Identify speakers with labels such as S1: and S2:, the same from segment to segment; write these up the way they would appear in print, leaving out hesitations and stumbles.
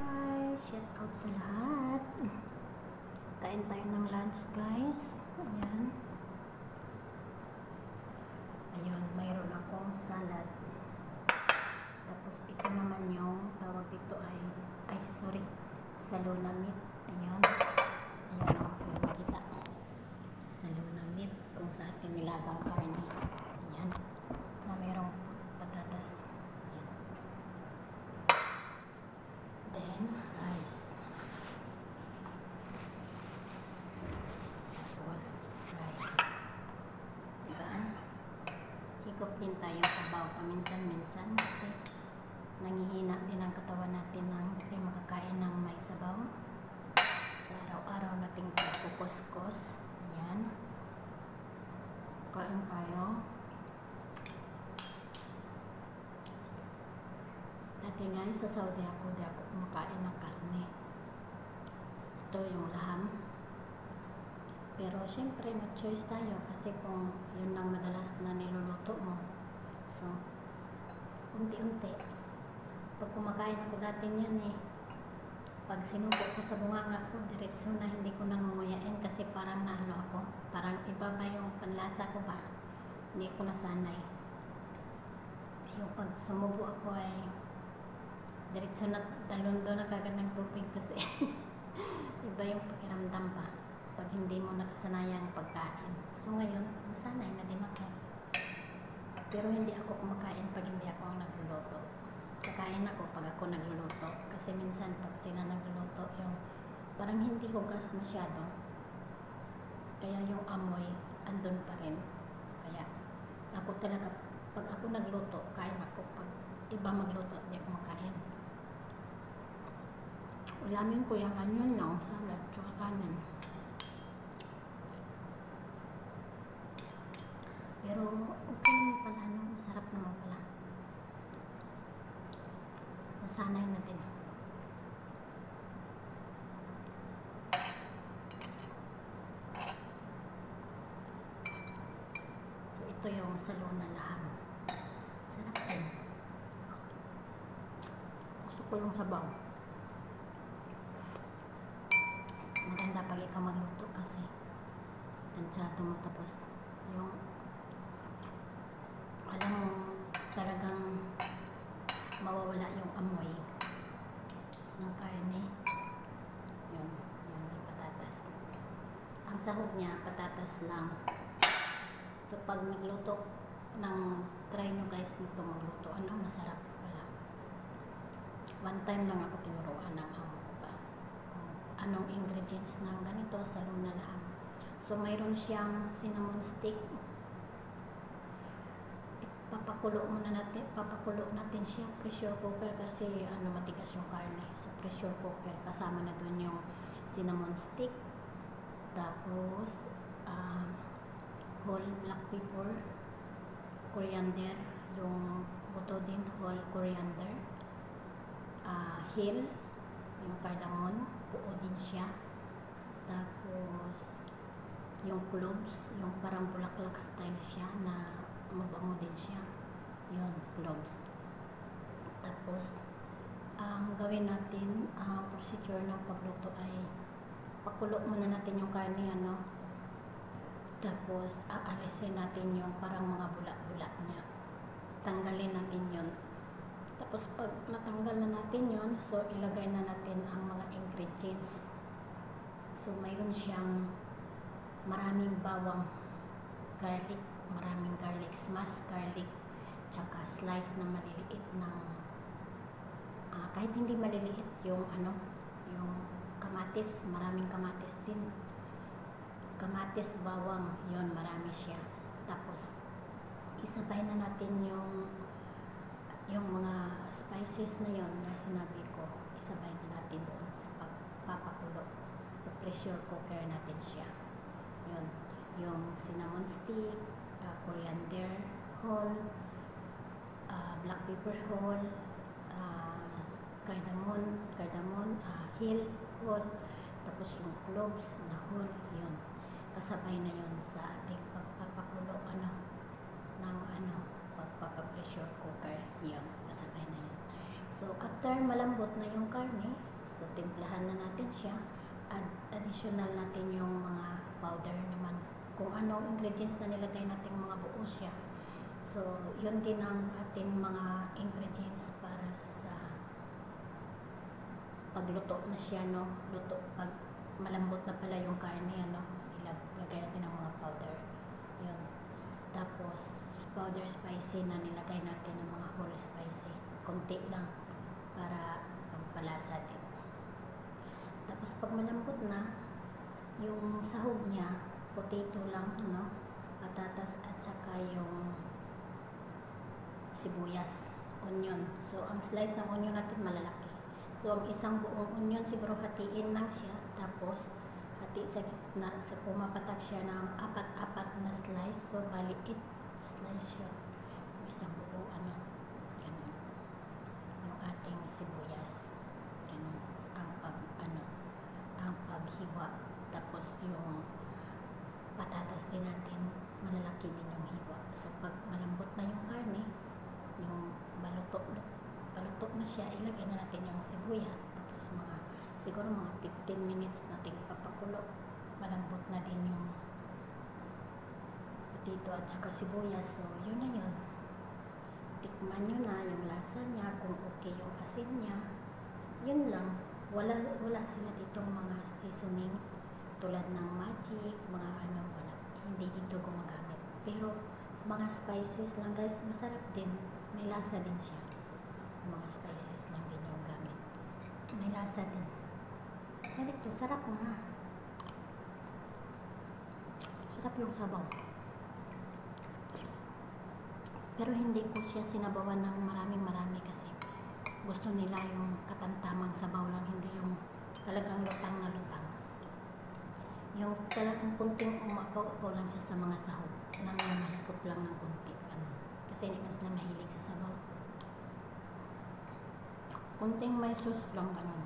S1: guys! Shout out sa lahat. Kain tayo ng lunch guys. Ayan. Ayun, mayroon akong salad. Tapos ito naman yung tawag dito ay salona meat. Ayan. Ayan o, kung makita. Salona meat kung sa atin nilagang karne. Ayan. Na mayroong patatas. Then, rice. Tapos, rice. Diba? Higop din tayo sa baw paminsan-minsan kasi nangihina din ang katawan natin ng tayo makakain ng may sabaw sa araw-araw nating pagkukuskos. Ayan. Kain tayo. Dati nga sa Saudi ako, di ako kumakain ng karne. Ito yung laham. Pero syempre, mag-choice tayo kasi kung yun lang madalas na niluluto mo. So, unti-unti. Pag kumakain ako dati niyan pag sinubo ko sa bunganga ko, diretso na hindi ko nangunguyain kasi parang naano ako. Parang iba ba yung panlasa ko ba? Hindi ko nasanay. Yung pag sumubo ako ay diretso na talundo na kagad ng tubig kasi iba yung pakiramdam pa pag hindi mo nakasanayang pagkain. So ngayon, nasanay na din ako. Pero hindi ako kumakain pag hindi ako ang nagluluto. Kakain ako pag ako nagluluto. Kasi minsan pag sila nagluluto, yung parang hindi hugas masyado. Kaya yung amoy, andun pa rin. Kaya ako talaga, pag ako nagluto, kain ako. Pag iba magluto, hindi ako makain. Ulamin ko yung kanyon no, salad, tsaka kanin. Pero okay naman pala, no? Masarap naman pala. Nasanay na din. So ito yung salona laham. Sarap din. Gusto ko yung sabaw. Maganda pag ikaw magluto kasi tansyado mo tapos yung alam mo talagang mawawala yung amoy ng karne. Yun may patatas. Ang sahog niya patatas lang. So pag nagluto try nyo guys nito magluto, masarap pala. One time lang ako tinuruan ng amo ko pa anong ingredients ng ganito sa salona laham. So mayroon siyang cinnamon stick. Papakulo natin siya, pressure cooker kasi matigas yung karne. So pressure cooker, kasama na dun yung cinnamon stick. Tapos whole black pepper, coriander, yung buto din, whole coriander, hill, yung cardamom, buo din siya. Tapos yung cloves, yung parang bulaklak style siya na mabango din siya. Yun, cloves. Tapos ang gawin natin, procedure ng pagluto ay pakulo muna natin yung karne, tapos aalisin natin yung parang mga bula-bula niya. Tanggalin natin yun. Tapos pag natanggal na natin yun, so ilagay na natin ang mga ingredients. So mayroon siyang maraming bawang, garlic, maraming garlic, smashed garlic, tsaka slice na maliliit ng kahit hindi maliliit yung yung kamatis, maraming kamatis din. Kamatis, bawang, yon marami siya. Tapos isabay na natin yung mga spices na yon na sinabi ko, isabay na natin doon sa pagpapakulo. Pressure cooker natin siya. Yun, yung cinnamon stick, coriander whole, black pepper whole, cardamom, hill whole, tapos yung cloves na whole, yun. Kasabay na yun sa ating pagpapakulo ng pagpapapressure cooker, yun, kasabay na yun. So after malambot na yung karne, So, timplahan na natin siya. Additional natin yung mga powder naman. Kung ano ingredients na nilagay natin mga buo siya. So, yun din ang ating mga ingredients para sa pagluto na siya, no? Luto, pag malambot na pala yung karne, ano? Ilagay natin ang mga powder. Yun. Tapos, powder spicy na nilagay natin ng mga whole spicy. Konti lang para pampalasa din. Tapos pag malambot na, yung sahog niya, potato lang, no? Patatas at saka yung sibuyas, onion. So, ang slice ng onion natin malalaki. So, ang isang buong onion siguro hatiin lang siya. Tapos, hati sa gitna. So, pumapatak siya ng 4 na slice. So, bali 8 slice siya. Yung isang buo, ano, ganun. Yung ating sibuyas. Ganun. Ang paghiwa. Tapos, yung patatas din natin, malalaki din yung hiwa. So, pag malambot na yung karne, yung baluto na siya, ilagay na natin yung sibuyas. Tapos, siguro mga 15 minutes natin papakulo. Malambot na din yung potato at saka sibuyas. So, yun na yun. Tikman nyo na yung lasa niya, kung okay yung asin niya. Yun lang. Wala sila ditong mga seasoning tulad ng magic, mga ano, wala. Hindi dito gumagamit. Pero, mga spices lang guys, masarap din. May lasa din siya. Mga spices lang din yung gamit. May lasa din. Kaya dito, sarap mo ha. Sarap yung sabaw. Pero hindi ko siya sinabawan ng marami kasi gusto nila yung katamtamang sabaw lang, hindi yung talagang lutang na lutang. Yung talagang kunting umapaw-apaw lang siya sa mga sahog na may mahigop lang ng kunti. Kasi hindi man sila mahilig sa sabaw. Kunting may sauce lang ganun.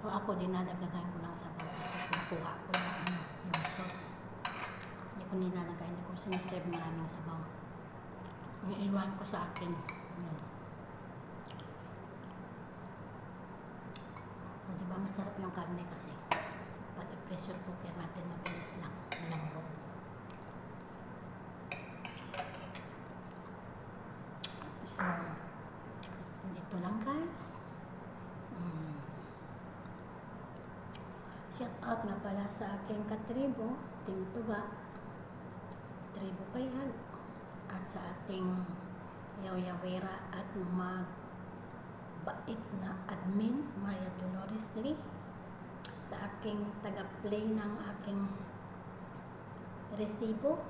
S1: O ako, dinadagdagan ko ng sabaw kasi kukuha ko ng yung sauce. Hindi ko nilalagay, hindi ko sinaserve maraming sabaw. Iiwan ko sa akin. Yan. O diba masarap yung karne kasi pag i-pressure cooker natin mabilis lang, malambot. So, dito lang guys. Shout out nga pala sa aking katribo, Team Tuba, Tribo Payag, at sa ating Yawyawera at magbait na admin, Maria Dolores Lee, sa aking taga-play ng aking resibo,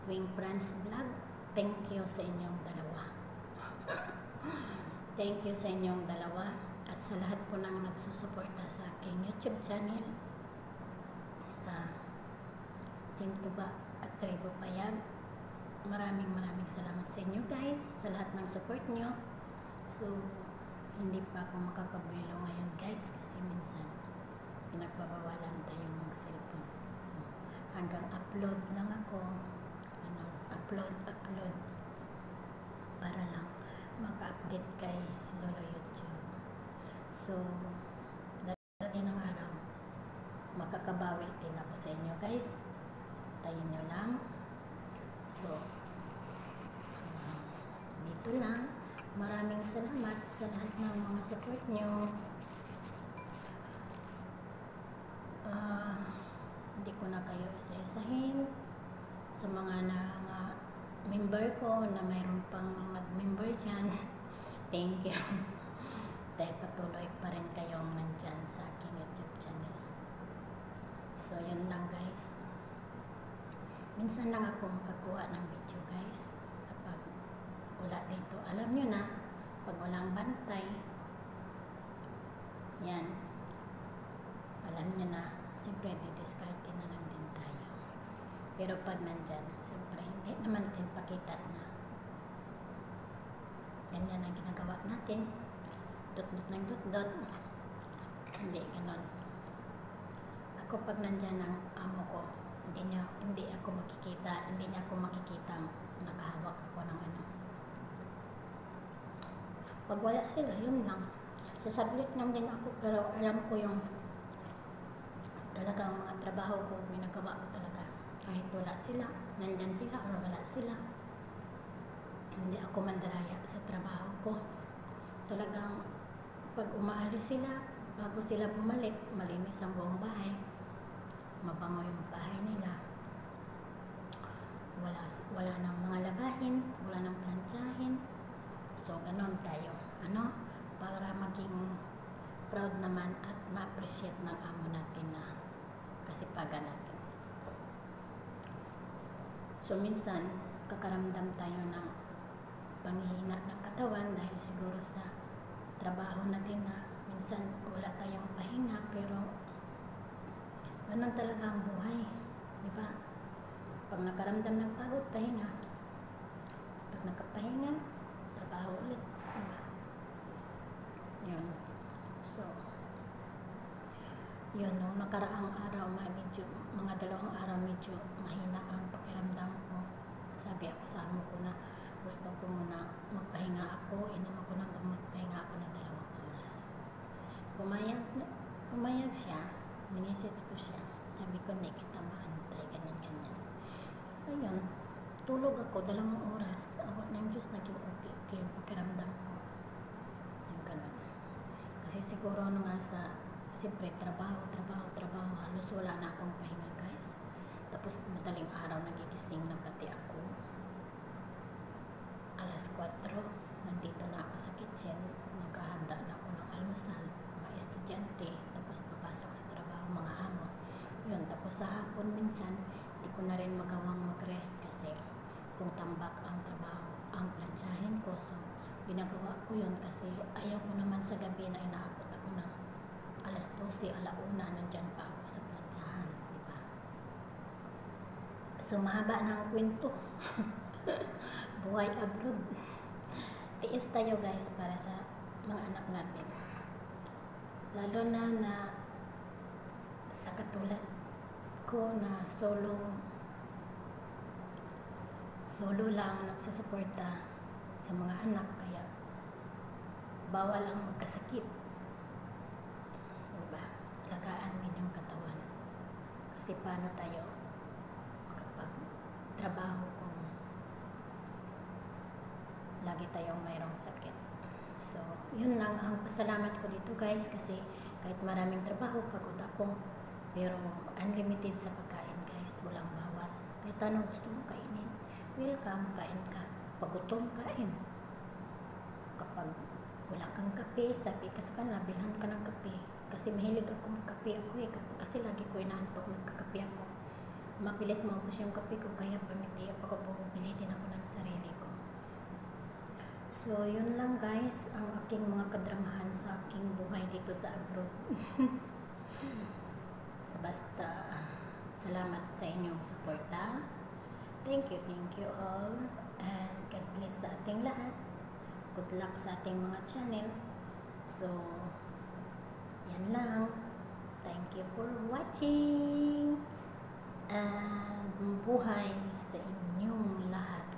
S1: Wing Brands Vlog. Thank you sa inyong dalawa. Thank you sa inyong dalawa at sa lahat po nang nagsusuporta sa aking YouTube channel, sa Team Tuba at Tribo Payag. Maraming salamat sa inyo guys, sa lahat ng support nyo. So, hindi pa ako makakabuelo ngayon guys kasi minsan pinagbabawalan tayong mag-cellphone. So, hanggang upload lang ako. Upload para lang maka-update kay Lolo YouTube. So, darating ng araw, makakabawi din ako sa inyo guys. Tayin nyo lang. So, dito lang. Maraming salamat sa lahat ng mga support nyo. Hindi ko na kayo isa-isahin. Sa mga member ko na mayroon pang nag-member dyan, thank you. Dahil patuloy pa rin kayong nandyan sa aking YouTube channel. So, yun lang guys. Minsan lang ako makakuha ng video guys. Kapag wala dito, alam nyo na, pag walang bantay, yan, alam nyo na, siyempre didiscarte na lang din tayo. Pero pag nandyan, siyempre hindi naman din pakita na. Ganyan ang ginagawa natin. Dot-dot ng dot-dot. Hindi, ganon. Ako pag nandyan ang amo ko, hindi ako makikita, hindi niya ako makikita nakahawak ako ng ano. Pag wala sila, yun lang. Sasablit lang din ako, pero alam ko yung talagang mga trabaho ko, ginagawa ko talaga. Kahit wala sila, nandyan sila o wala sila. Hindi ako mandaraya sa trabaho ko. Talagang pag umaalis sila, bago sila bumalik, malinis ang buong bahay. Mabango yung bahay nila. Wala nang mga labahin, wala nang plantsahin. So, ganon tayo. Para maging proud naman at ma-appreciate ng amo natin na kasipagan natin. So, minsan, kakaramdam tayo ng panghihina ng katawan dahil siguro sa trabaho natin na minsan wala tayong pahinga, pero ganon talaga ang buhay. Diba? Pag nakaramdam ng pagod, pahinga. Pag nakapahinga, trabaho ulit. Diba? Yun. So, yun, no, nakaraang araw, mga 2 araw, medyo mahina ang pakiramdam ko. Sabi ako sa amo ko na gusto ko muna magpahinga ako, inom ako ng gamot, pahinga ako ng 2 oras. Pumayag siya, minisip ko siya. Sabi ko, hindi kita maantay, ganyan. Ayun, tulog ako 2 oras. Awat ng Diyos, naging okay yung pakiramdam ko. Yung ganun. Kasi siguro nga siyempre trabaho, halos wala na akong pahinga, guys. Tapos madaling araw nagigising na pati ako. Alas 4, nandito na ako sa kitchen, naghahanda na ako ng almusal, mga estudyante, tapos papasok sa trabaho, mga amo. Yun, tapos sa hapon minsan, hindi ko na rin magawang mag-rest kasi kung tambak ang trabaho, ang plantsahin ko. So, ginagawa ko yun kasi ayaw ko naman sa gabi na inaabot ako ng alas 12, alauna, nandyan pa ako sa plantsahan, diba? So, mahaba na ang kwento. Buhay abroad. Tiis tayo, guys, para sa mga anak natin. Lalo na sa katulad ko na solo lang nagsusuporta sa mga anak, kaya bawal ang magkasakit. Diba? Alagaan din yung katawan. Kasi paano tayo makapag-trabaho kung lagi tayong mayroong sakit. So, yun lang ang pasalamat ko dito, guys, kasi kahit maraming trabaho, pagod ako, pero unlimited sa pagkain, guys. Walang bawal. Kahit anong gusto mo kainin, welcome, kain ka. Pag gutom, kain. Kapag wala kang kape, sabi ka sa kanila, bilhan ka ng kape. Kasi mahilig ako magkape ako eh. Kasi lagi ko inaantok, nagkakape ako. Mabilis maubos yung kape ko, kaya pag hindi ako bumibili din ako ng sarili ko. So, yun lang, guys, ang aking mga kadramahan sa aking buhay dito sa abroad. Basta, salamat sa inyong suporta. Thank you all. And God bless sa ating lahat. Good luck sa ating mga channel. So, yan lang. Thank you for watching. And buhay sa inyong lahat.